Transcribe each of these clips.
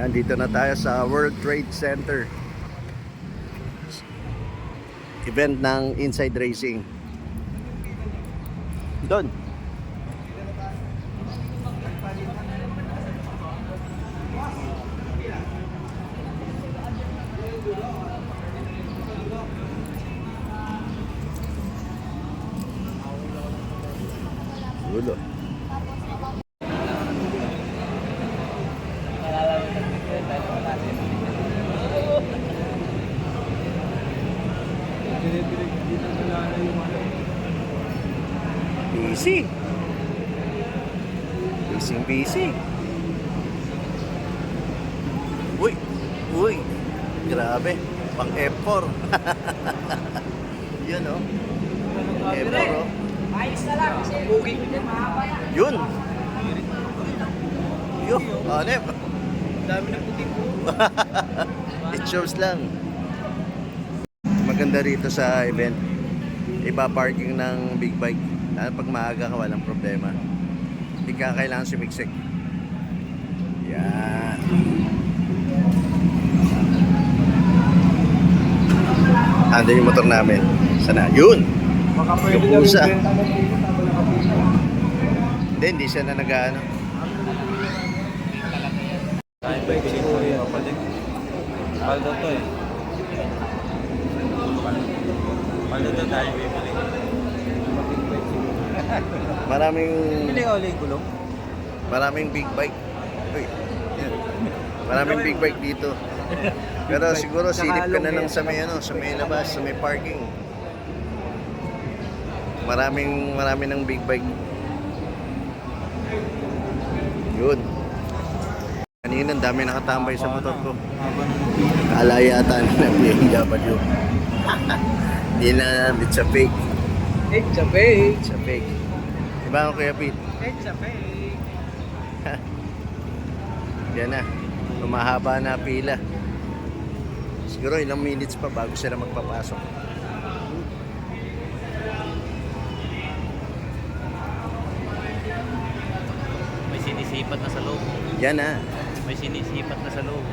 Nandito na tayo sa World Trade Center. Event ng Inside Racing. Doon. Gulo. Busy. Busy. Uy. Grabe. Pang F4. Yun oh. F4 oh. Ayos na lang kasi buging Yun. Hanep. dami na puti po. It shows lang. Maganda rito sa event. Iba parking ng big bike. Lalo pag maaga ka, walang problema. Hindi ka kailangan sumiksik. Yan. Ando yung motor namin. Sana? Yun! Baka pwede na rin benta ng puso habang nakapila. Hindi siya na nag-ano. Ay, bike ko yung kapatid. Paldo to eh. Paldo to tayo bibili. Bili ka ulit gulong? Maraming big bike. Uy, yan. Maraming big bike dito. Pero siguro silip ka na lang sa may labas, sa may parking. Marami ng big bike. Yun. Kanina dami nakatambay sa motor ko. Kala yata na BMW. Hindi na, it's a fake. It's a fake. It's a fake. Diba ako Kuya Pete? It's a fake. Yan na. Lumahaba na pila. Siguro ilang minutes pa bago sila magpapasok. May sinisipat na sa loob. Yan na. May sinisipat na sa loob.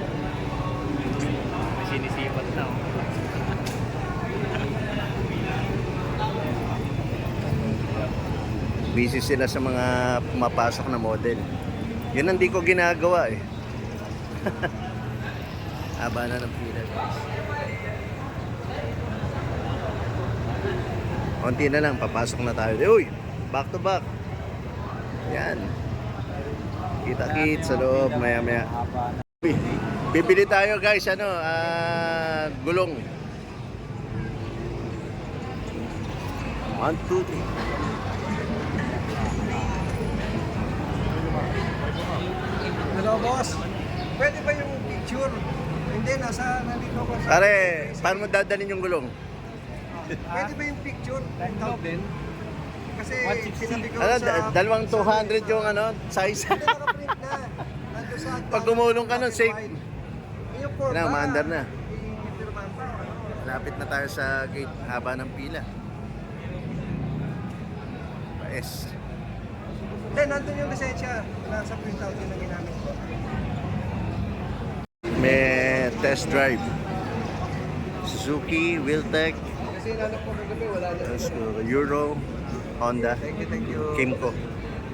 May sinisipat na. Oh. Busy sila sa mga pumapasok na model. Yun ang di ko ginagawa eh. Haba na ng pila guys. Konti na lang, papasok na tayo. Uy, back to back. Yan. Kita-kit sa loob, maya-maya. Uy, bibili tayo guys, gulong. 1, 2, 3. Hello, boss. Pwede ba yung picture? Hindi, nandito ko sa... Pare, paano mo dadalhin yung gulong? Pwede ba yung picture? 10,000? Kasi sinabi ko Ano, sa... dalawang 200 yung size. Hindi, nakaprint na. Nandun sa... Pag gumulong ka nun, safe. Yung forma. Na, maandar na. Pinirmahan pa. Lapit na tayo sa gate. Haba ng pila. Paes. Hindi, nandun yung lisensya. Nasa printout yun na ginamit ko. May test drive. Suzuki, Wheeltech, Kasi nanap ko kagabi, wala na. Euro, Honda, Thank you. Kimco,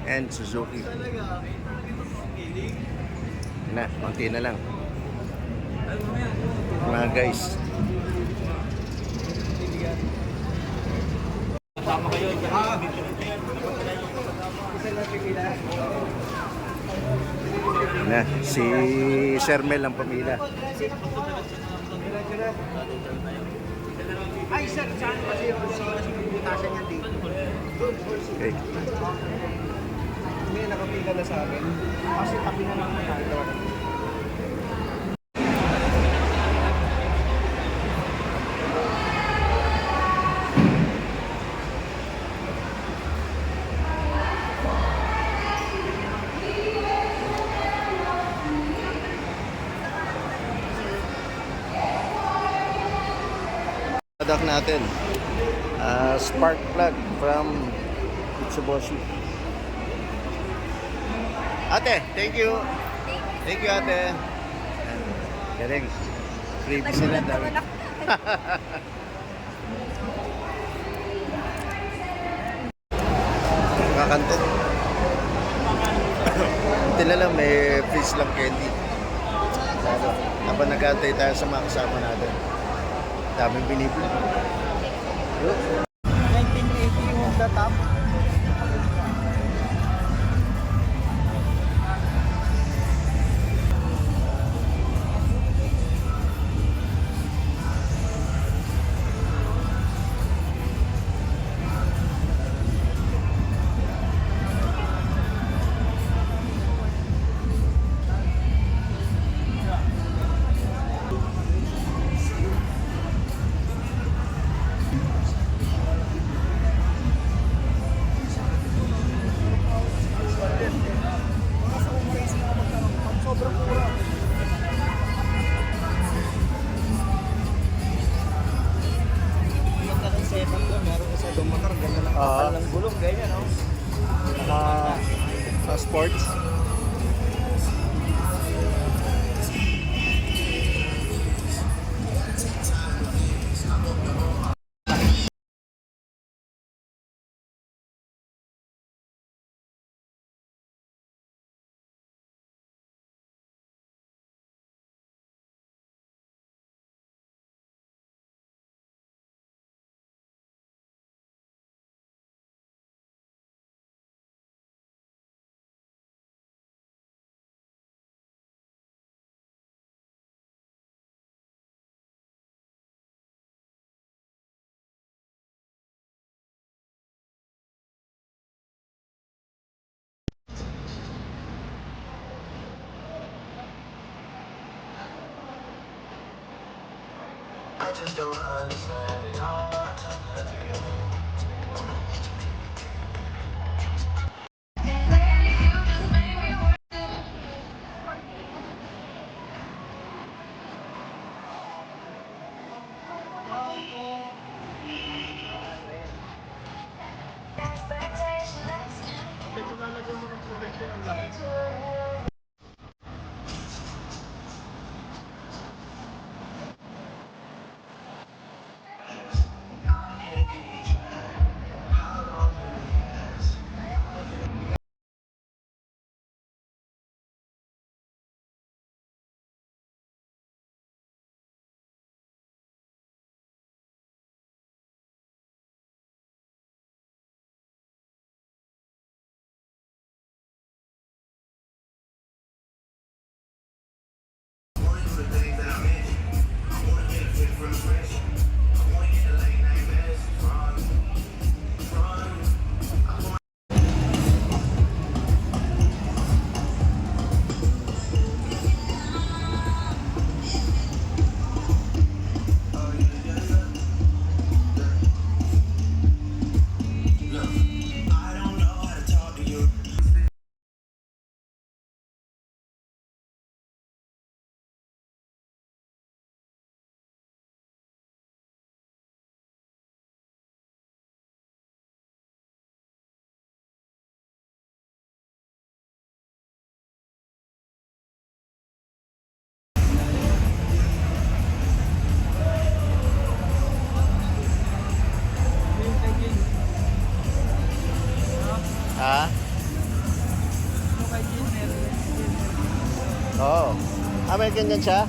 and Suzuki. Na, konti na lang. Mga guys. Na, si Sir Mel ang pamila. Ay, sir, saan kasi yung butasan niya dito? Okay. May nakapila na sa akin. Kasi tabi na lang tayo. Product natin, spark plug from Mitsubishi. Ate, thank you. Thank you, ate. Galing. Freebie sila dami. Kakantot. Hindi na lang, may fish lang candy. Lalo, habang nag-aantay tayo sa mga kasama natin. Daming binibili. Yun. 1980 yung the top. Sobrang mura. Ganda ng setup doon. Meron ka sa Dumacar. Ganda ng kapal ng gulong. Ganyan, no? Sa sports. I just don't understand it all. Ha? Oo. May ganyan siya?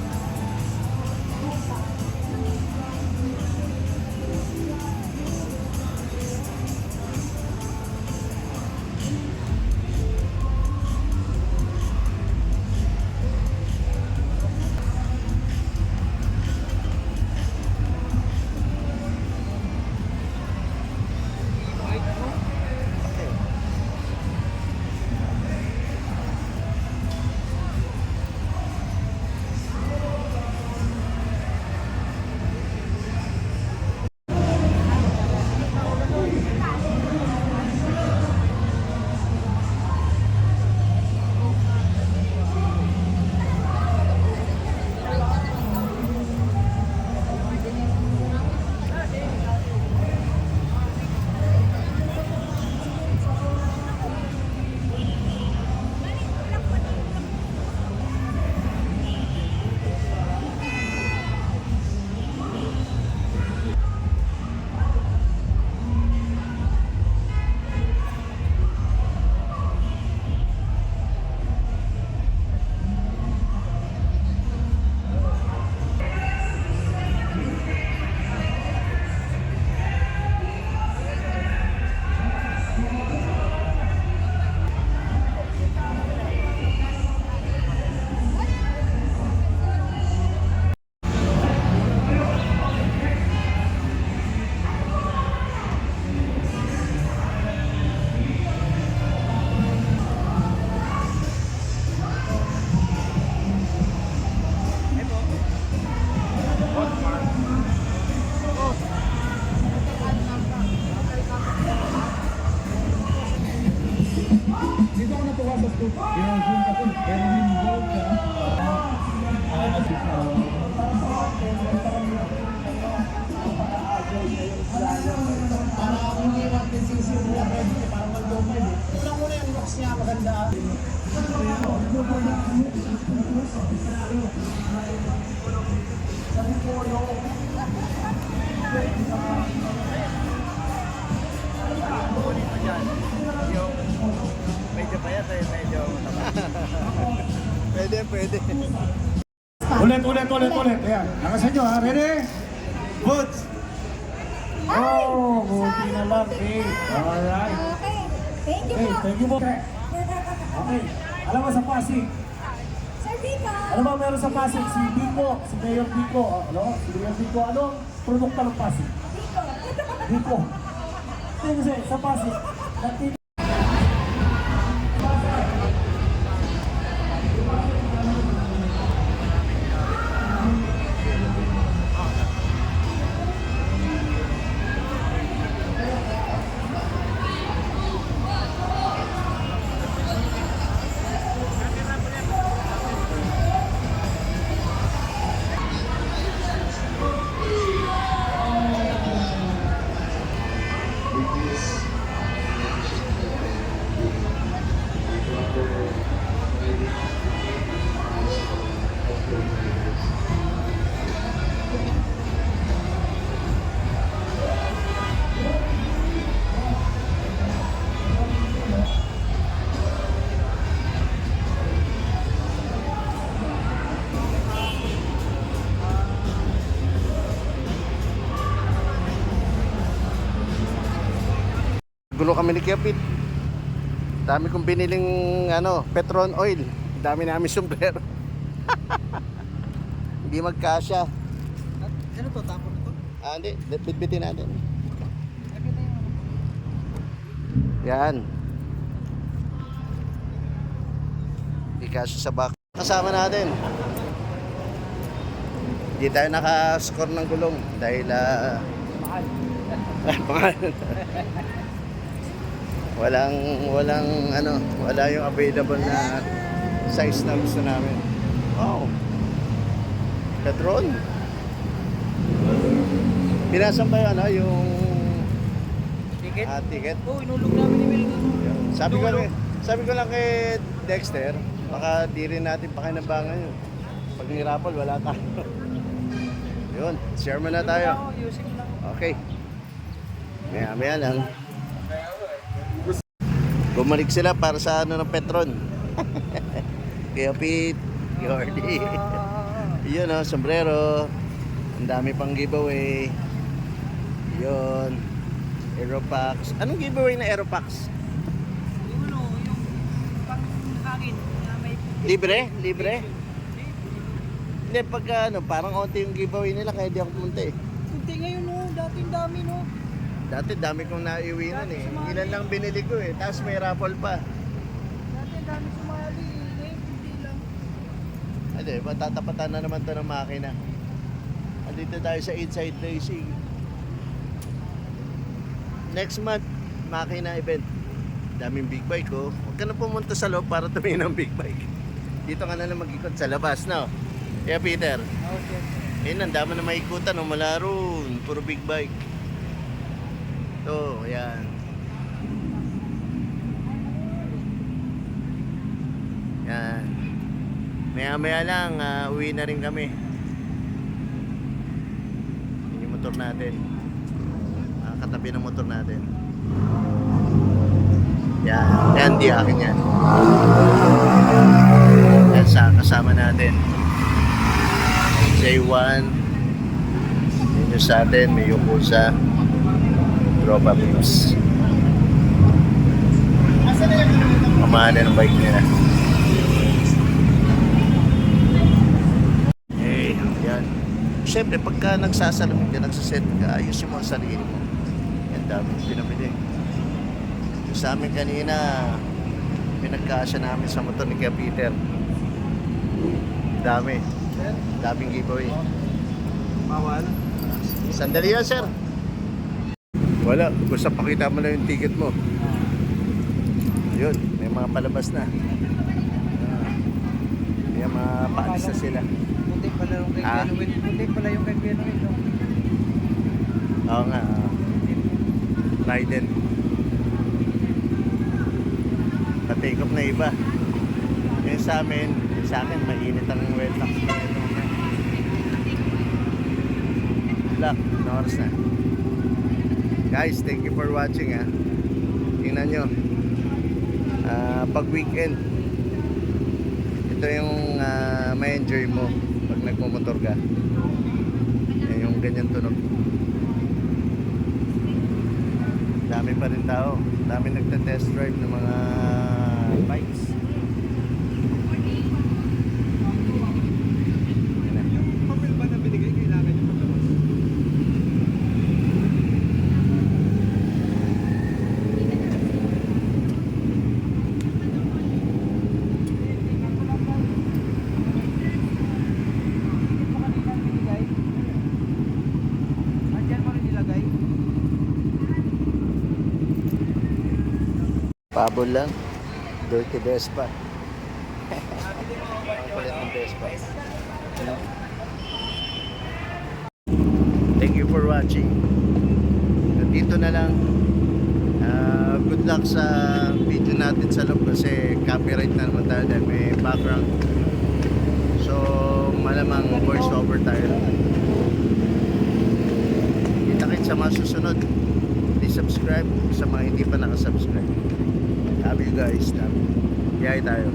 Dito ako natuwa sa scoop. Yung zoom kasi, pero yung gold ka. Para kung hindi mag-sisi mo, parang mag-domain eh. Una yung looks niya maganda. Medyo payat eh, medyo Pwede, pwede. Ulit. Ayan. Nakasan nyo ha. Ready? Boots! Oh, buti na lang. Eh. Alright. Okay. Thank you Okay, po. thank you po. Okay. Alam mo sa Pasig, Sir Vika. ano ba meron sa Pasig? Si Biko, si Mayor Biko. Ano? Si Mayor Biko, anong produkto ng Pasig? Biko. Kasi sa Pasig, natin Gulo kami ni Kevin. Dami kong biniling Petron oil. Dami namin sombrero. Hindi magkasya. Ano to? Tapon ito? Hindi. Bitbitin natin. Yan. Hindi kasya sa bak. Kasama natin. Hindi tayo nakascore ng gulong dahil mahal. Wala yung available na size na gusto namin. Wow. Petron. Binasan ba yung ticket. Ticket? Oo, inulog namin ni Mel. Sabi ko lang kay Dexter, baka di rin natin pakinabangan yun. Pag nirapol, wala tayo. Yun, share mo na tayo. Okay. Maya lang. Bumalik sila para sa ng Petron. Kaya Pete, Jordi. Yun sombrero. Ang dami pang giveaway. Yun. Aeropax. Anong giveaway na Aeropax? Yung pang hangin na may Libre? Hindi, pagka parang onti yung giveaway nila kaya di ako pumunta eh. kunti ngayon dati dami Dati dami kong naiwi nun eh. Ilan lang binili ko eh. Tapos may raffle pa. Dati dami sumali ngayon hindi lang. Hindi, matatapatan na naman to ng makina. Andito tayo sa Inside Racing. Next month, makina event. Daming big bike oh. Huwag ka na pumunta sa loob para tumingin ng big bike. Dito ka na lang mag-ikot sa labas no? Kaya Peter, Okay. ang dami na maikutan no? Mula roon, puro big bike. Ito, ayan. Yan. Maya-maya lang, uwi na rin kami. Yun yung motor natin. Katabi ng motor natin. Yan, di akin yan. Yan kasama natin. J1. Yun yung sa atin, may Yokoza. Tropa Pips. Pamana ng bike nila. Yan. Siyempre, pagka nagsasalamin ka, nagsaset ka, ayusin mo ang sarili mo. Yan, dami pinamili. Yung sa amin kanina, pinagkasya namin sa motor ni Kuya Peter. Daming giveaway. Bawal. Sandali yan, sir. Wala, basta pakita mo na yung ticket mo. Yun, mga palabas na. Yung mga paalis na sila. Puti pala yung kay Ah? Kuya Noel. Puti pala yung kay Kuya Noel. No? Oo nga. Raiden. Pa-take off na iba. Yung sa amin, sa akin, mainit ang wet box. Look, na oras na. Guys, thank you for watching ha. Tingnan nyo. Pag weekend, ito yung may enjoy mo pag nagmumotor ka. Yan yung ganyan tunog. Dami pa rin tao. Dami nagta-test drive ng mga bikes. Yan na. Yung papel ba na binigay, kailangan yung paglabas? Andiyan mo rin nilagay? Pabol lang. Dirty Vespa. Ang kulit ng Vespa. Thank you for watching. Dito na lang. Good luck sa video natin sa loob kasi copyright na naman tayo dahil may background. So malamang voice over tayo. Kita-kit sa mga susunod. Please subscribe sa mga hindi pa nakasubscribe. Love you guys. Love you. Biyay tayo.